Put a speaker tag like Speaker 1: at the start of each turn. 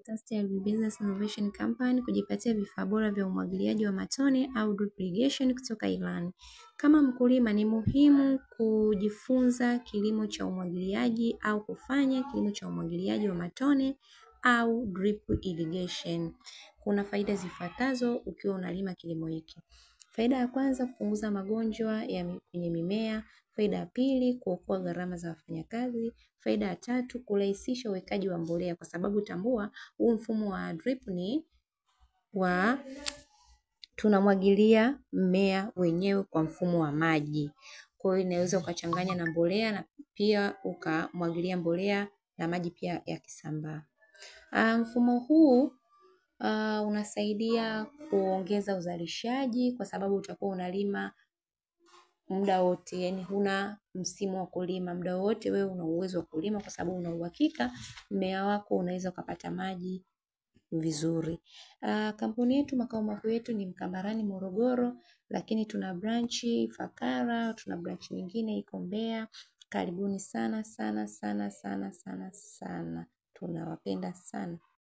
Speaker 1: Sustainable Business Innovation Company kujipatia vifaa bora vya umwagiliaji wa matone au drip irrigation kutoka Iran. Kama mkulima ni muhimu kujifunza kilimo cha umwagiliaji au kufanya kilimo cha umwagiliaji wa matone au drip irrigation. Kuna faida zifuatazo ukiwa unalima kilimo hiki. Faida ya kwanza, kupunguza magonjwa kwenye mimea. Faida ya pili, kuokoa gharama za wafanyakazi. Faida ya tatu, kurahisisha uwekaji wa mbolea, kwa sababu tambua huu mfumo wa drip ni tunamwagilia mmea wenyewe kwa mfumo wa maji. Kwa hiyo inaweza ukachanganya na mbolea na pia ukamwagilia mbolea na maji pia yakisambaa. Mfumo huu unasaidia kuongeza uzalishaji kwa sababu utakuwa unalima muda wote, yani huna msimu wa kulima, muda wote wewe una uwezo wa kulima kwa sababu una uhakika mmea wako unaweza ukapata maji vizuri. Kampuni yetu, makao makuu yetu ni Mkambarani, Morogoro, lakini tuna branch Ifakara, tuna branch nyingine iko Mbeya. Karibuni sana sana sana sana sana sana. Tunawapenda sana.